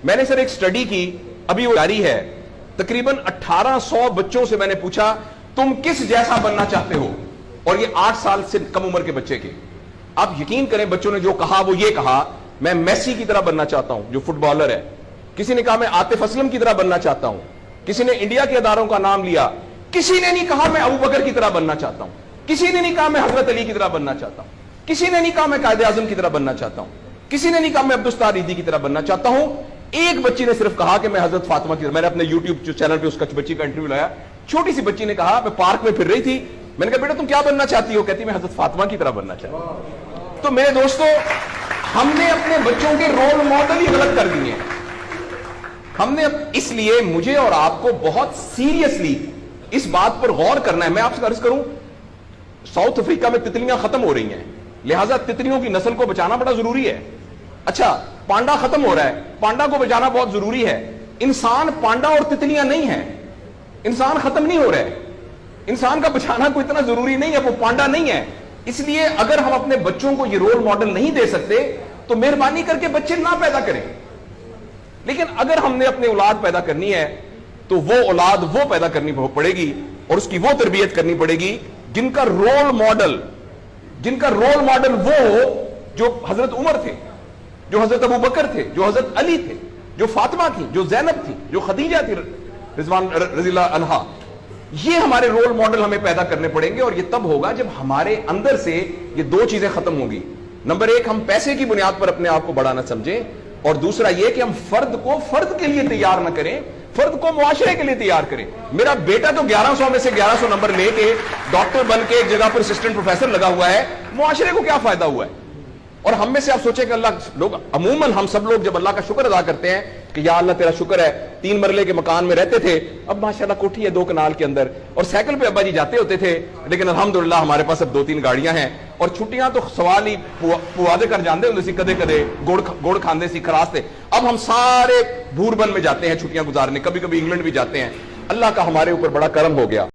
میں نے سر ایک اسٹڈی کی, ابھی وہ جاری ہے, تقریباً 1800 بچوں سے میں نے پوچھا تم کس جیسا بننا چاہتے ہو, اور یہ 8 سال سے کم عمر کے بچے کے. آپ یقین کریں بچوں نے جو کہا وہ یہ کہا میں میسی کی طرح بننا چاہتا ہوں جو فٹ بالر ہے, کسی نے کہا میں عاطف اسلم کی طرح بننا چاہتا ہوں, کسی نے انڈیا کے اداروں کا نام لیا, کسی نے نہیں کہا میں ابو بکر کی طرح بننا چاہتا ہوں, کسی نے نہیں کہا میں حضرت علی کی طرح بننا چاہتا ہوں, کسی نے نہیں کہا میں قائد اعظم کی طرح بننا چاہتا ہوں, کسی نے نہیں کہا میں عبدالستار ایدھی کی طرح بننا چاہتا ہوں. ایک بچی نے صرف کہا کہ میں حضرت فاطمہ کی طرح. میں نے اپنے یوٹیوب چینل پہ اس بچی کا انٹرویو لایا, چھوٹی سی بچی نے کہا میں پارک میں پھر رہی تھی, میں نے کہا بیٹا تم کیا بننا چاہتی ہو, کہتی میں حضرت فاطمہ کی طرح بننا چاہتی ہوں. تو میرے دوستو ہم نے اپنے بچوں کے رول ماڈل ہی غلط کر دیے ہیں. ہم نے اس لیے مجھے اور آپ کو بہت سیریسلی اس بات پر غور کرنا ہے. میں آپ سے عرض کروں ساؤتھ افریقہ میں تتلیاں ختم ہو رہی ہیں, لہٰذا تتلیوں کی نسل کو بچانا بڑا ضروری ہے. اچھا پانڈا ختم ہو رہا ہے, پانڈا کو بچانا بہت ضروری ہے. انسان پانڈا اور تتلیاں نہیں ہیں, انسان ختم نہیں ہو رہا ہے, انسان کا بچانا کوئی اتنا ضروری نہیں ہے, وہ پانڈا نہیں ہے. اس لیے اگر ہم اپنے بچوں کو یہ رول ماڈل نہیں دے سکتے تو مہربانی کر کے بچے نہ پیدا کریں. لیکن اگر ہم نے اپنی اولاد پیدا کرنی ہے تو وہ اولاد وہ پیدا کرنی پڑے گی اور اس کی وہ تربیت کرنی پڑے گی جن کا رول ماڈل وہ ہو جو حضرت عمر تھے, جو حضرت ابو بکر تھے, جو حضرت علی تھے, جو فاطمہ تھی, جو زینب تھی, جو خدیجہ تھی رضی اللہ عنہا. یہ ہمارے رول ماڈل ہمیں پیدا کرنے پڑیں گے, اور یہ تب ہوگا جب ہمارے اندر سے یہ دو چیزیں ختم ہوں گی. نمبر 1 ہم پیسے کی بنیاد پر اپنے آپ کو بڑھانا سمجھیں, اور دوسرا یہ کہ ہم فرد کو فرد کے لیے تیار نہ کریں, فرد کو معاشرے کے لیے تیار کریں. میرا بیٹا تو 1100 میں سے 1100 نمبر لے کے ڈاکٹر بن کے ایک جگہ پر اسسٹنٹ پروفیسر لگا ہوا ہے, معاشرے کو کیا فائدہ ہوا ہے؟ اور ہم میں سے آپ سوچیں کہ اللہ لوگ عموماً ہم سب لوگ جب اللہ کا شکر ادا کرتے ہیں کہ یا اللہ تیرا شکر ہے 3 مرلے کے مکان میں رہتے تھے, اب ماشاءاللہ کوٹھی ہے 2 کنال کے اندر, اور سائیکل پہ ابا جی جاتے ہوتے تھے, لیکن الحمدللہ ہمارے پاس اب 2-3 گاڑیاں ہیں, اور چھٹیاں تو سوال ہی پوادے کر جاندے ہوندے سی, کدے کدے گوڑ کھاندے سی خراستے. اب ہم سارے بھور بن میں جاتے ہیں چھٹیاں گزارنے, کبھی کبھی انگلینڈ بھی جاتے ہیں. اللہ کا ہمارے اوپر بڑا کرم ہو گیا.